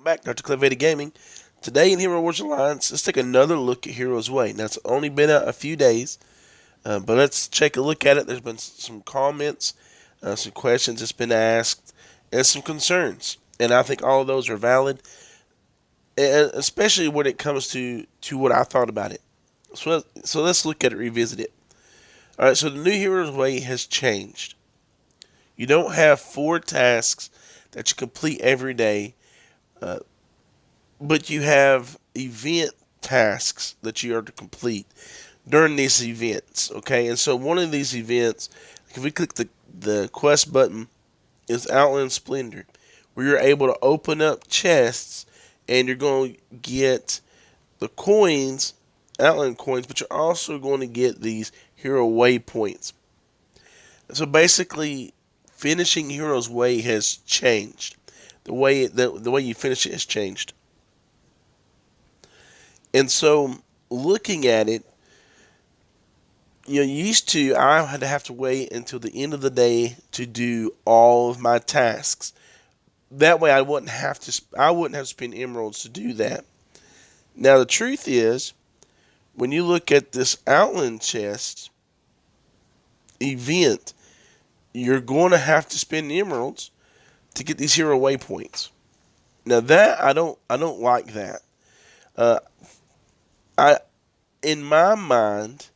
back, Dr. Clevady Gaming. Today in Hero Wars Alliance, let's take another look at Hero's Way. Now, it's only been out a few days, but let's take a look at it. There's been some comments, some questions that's been asked, and some concerns. And I think all of those are valid, and especially when it comes to what I thought about it. So let's look at it, revisit it. All right, so the new Hero's Way has changed. You don't have 4 tasks that you complete every day, uh, but you have event tasks that you are to complete during these events. Okay, and so one of these events, if we click the quest button, is Outland Splendor, where you're able to open up chests and you're going to get the coins, Outland coins, but you're also going to get these hero waypoints. So basically, finishing Hero's Way has changed. The way you finish it has changed. And so, looking at it, used to I had to have to wait until the end of the day to do all of my tasks. That way, I wouldn't have to spend emeralds to do that. Now, the truth is, when you look at this Outland chest event, you're going to have to spend emeralds to get these hero waypoints. Now that I don't like that. Uh, I in my mind,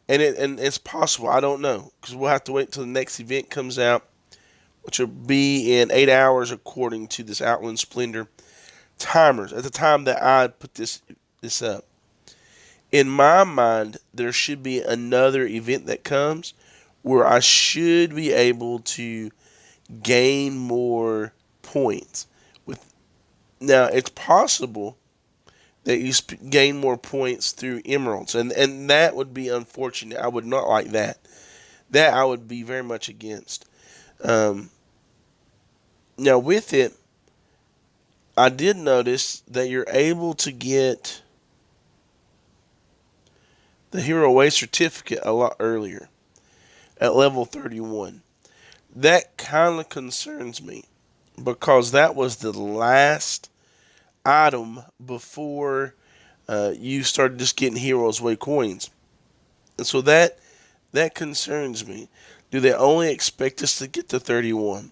and it's possible. I don't know because we'll have to wait until the next event comes out, which will be in 8 hours according to this Outland Splendor timers. At the time that I put this up, in my mind, there should be another event that comes where I should be able to gain more points. With Now, it's possible that you gain more points through emeralds, and that would be unfortunate. I would not like that. That I would be very much against. Um, Now, with it, I did notice that you're able to get the Hero Way certificate a lot earlier at level 31. That kind of concerns me because that was the last item before you started just getting Heroes Way coins. And so that concerns me. Do they only expect us to get to 31?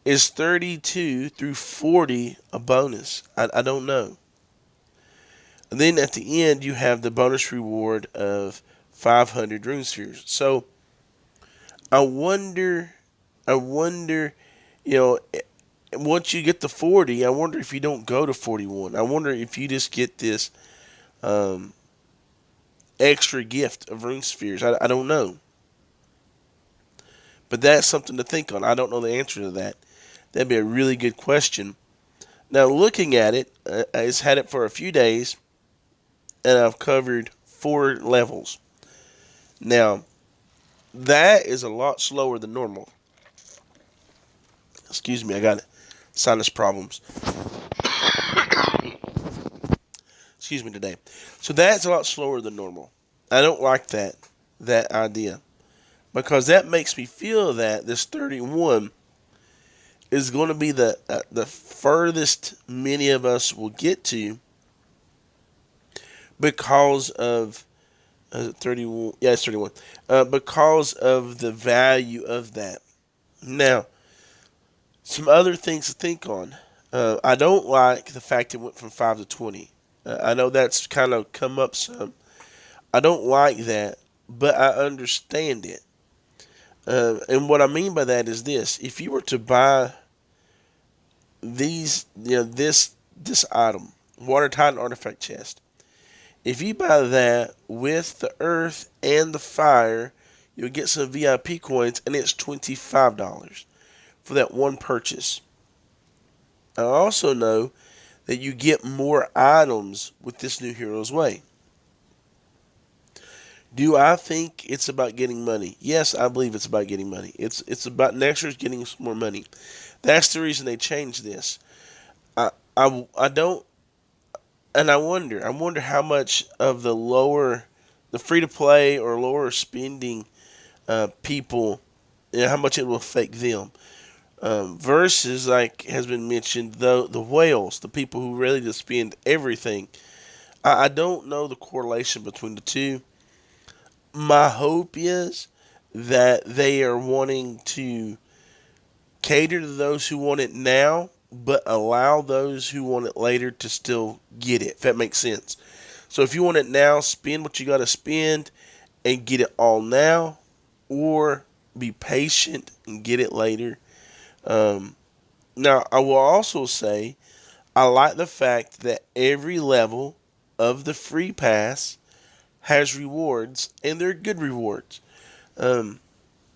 Is 32 through 40 a bonus? I don't know. And then at the end, you have the bonus reward of 500 rune spheres. So I wonder, you know, once you get to 40, I wonder if you don't go to 41. I wonder if you just get this um, extra gift of rune spheres. I don't know. But that's something to think on. I don't know the answer to that. That'd be a really good question. Now, looking at it, I've had it for a few days, and I've covered 4 levels. Now, that is a lot slower than normal. Excuse me, I got sinus problems. Excuse me today. So that's a lot slower than normal. I don't like that idea because that makes me feel that this 31 is going to be the furthest many of us will get to because of 31. Yeah, it's 31. Because of the value of that. Now, some other things to think on. I don't like the fact it went from 5 to 20. I know that's kind of come up some. I don't like that, but I understand it. And what I mean by that is this: if you were to buy this item, Water Titan Artifact Chest, if you buy that with the Earth and the Fire, you'll get some VIP coins, and it's $25 for that one purchase. I also know that you get more items with this new Hero's Way. Do I think it's about getting money? Yes, I believe it's about getting money. It's about Nexus getting some more money. That's the reason they changed this. I don't, and I wonder how much of the free to play or lower spending people, how much it will affect them. versus, like has been mentioned, the whales, the people who really just spend everything. I don't know the correlation between the two. My hope is that they are wanting to cater to those who want it now, but allow those who want it later to still get it, if that makes sense. So if you want it now, spend what you got to spend and get it all now, or be patient and get it later. Um, Now, I will also say I like the fact that every level of the free pass has rewards, and they're good rewards. Um,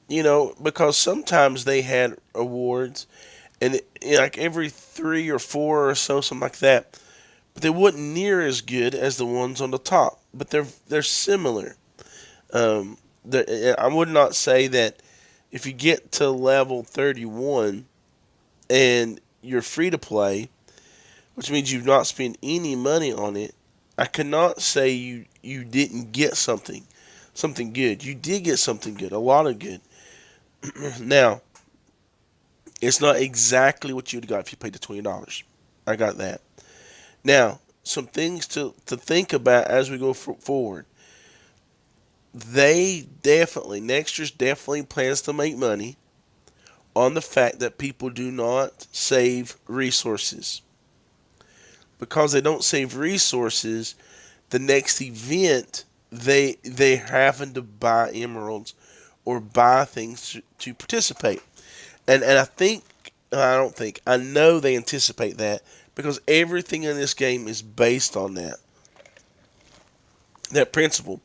because sometimes they had awards, and like every 3 or 4 or so, something like that. But they weren't near as good as the ones on the top. But they're similar. Um, I would not say that if you get to level 31 and you're free to play, which means you've not spent any money on it, I cannot say you didn't get something good. You did get something good, a lot of good. Now, it's not exactly what you'd got if you paid the $20. I got that. Now, some things to think about as we go forward. Nexters definitely plans to make money on the fact that people do not save resources. Because they don't save resources, the next event they're having to buy emeralds or buy things to participate. And I know they anticipate that because everything in this game is based on that principle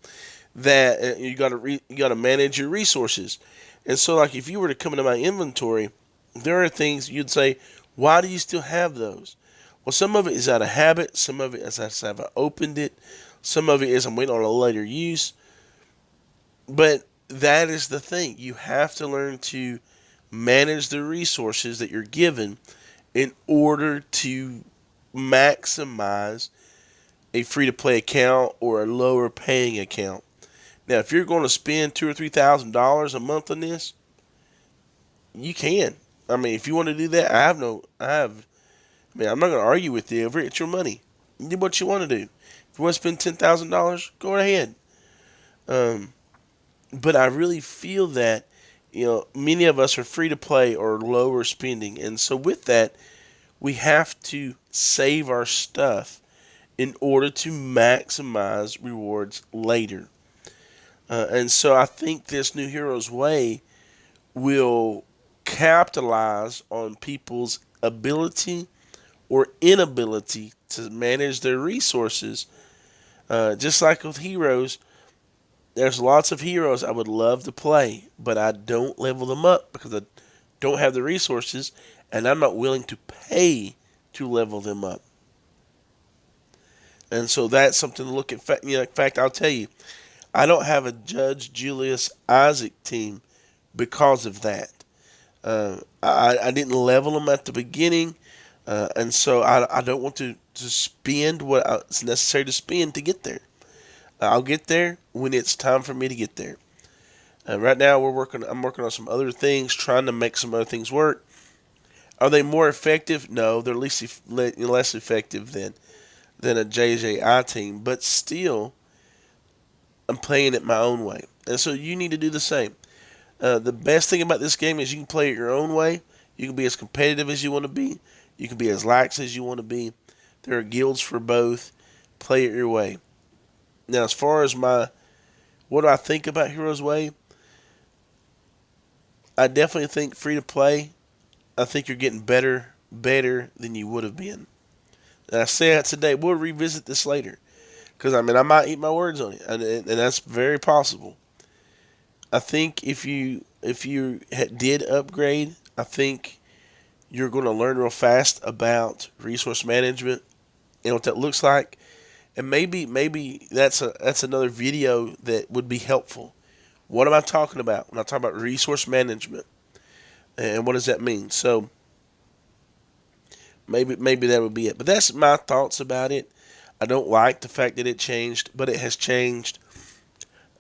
that you got to manage your resources. And so, like, if you were to come into my inventory, there are things you'd say, why do you still have those? Well, some of it is out of habit. Some of it is I haven't opened it. Some of it is I'm waiting on a later use. But that is the thing. You have to learn to manage the resources that you're given in order to maximize a free to play account or a lower paying account. Now, if you're going to spend $2,000 or $3,000 a month on this, you can. I mean, if you want to do that, I'm not going to argue with you over it. It's your money. You do what you want to do. If you want to spend $10,000, go ahead. Um, but I really feel that, many of us are free to play or lower spending. And so with that, we have to save our stuff in order to maximize rewards later. And so I think this New Heroes Way will capitalize on people's ability or inability to manage their resources. Just like with heroes, there's lots of heroes I would love to play, but I don't level them up because I don't have the resources, and I'm not willing to pay to level them up. And so that's something to look at. In fact, I'll tell you, I don't have a Judge Julius Isaac team because of that. I didn't level them at the beginning, and so I don't want to spend what it's necessary to spend to get there. I'll get there when it's time for me to get there. Right now, I'm working on some other things, trying to make some other things work. Are they more effective? No, they're less effective than a JJI team, but still, I'm playing it my own way. And so you need to do the same. The best thing about this game is you can play it your own way. You can be as competitive as you want to be. You can be as lax as you want to be. There are guilds for both. Play it your way. Now, as far as what do I think about Heroes Way? I definitely think free to play. I think you're getting better than you would have been. And I say that today. We'll revisit this later. Because, I might eat my words on it. And that's very possible. I think if you did upgrade, I think you're going to learn real fast about resource management and what that looks like. And maybe that's another video that would be helpful. What am I talking about when I talk about resource management? And what does that mean? So maybe that would be it. But that's my thoughts about it. I don't like the fact that it changed, but it has changed.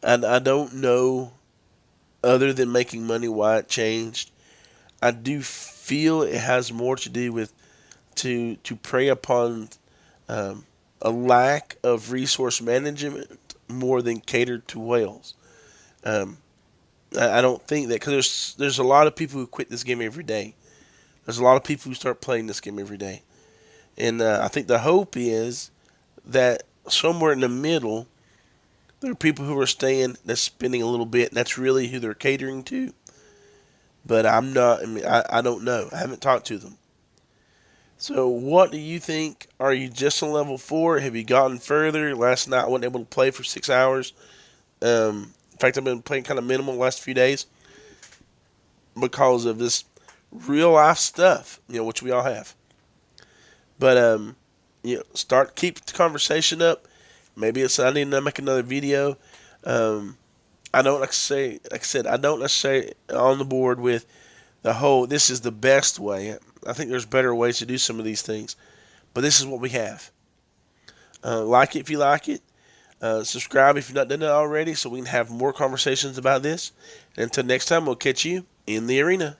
And I don't know, other than making money, why it changed. I do feel it has more to do with to prey upon um, a lack of resource management more than catered to whales. Um, I don't think that because there's a lot of people who quit this game every day. There's a lot of people who start playing this game every day, and I think the hope is that somewhere in the middle there are people who are staying that's spending a little bit, and that's really who they're catering to. But I'm not. I mean, I don't know. I haven't talked to them. So, what do you think? Are you just on level 4? Have you gotten further? Last night I wasn't able to play for 6 hours. In fact, I've been playing kind of minimal the last few days because of this real life stuff, which we all have. But keep the conversation up. Maybe it's I need to make another video. Um, I don't like I said, I don't necessarily on the board with the whole. This is the best way. I think there's better ways to do some of these things, but this is what we have. Like it if you like it. Subscribe if you've not done it already, so we can have more conversations about this. And until next time, we'll catch you in the arena.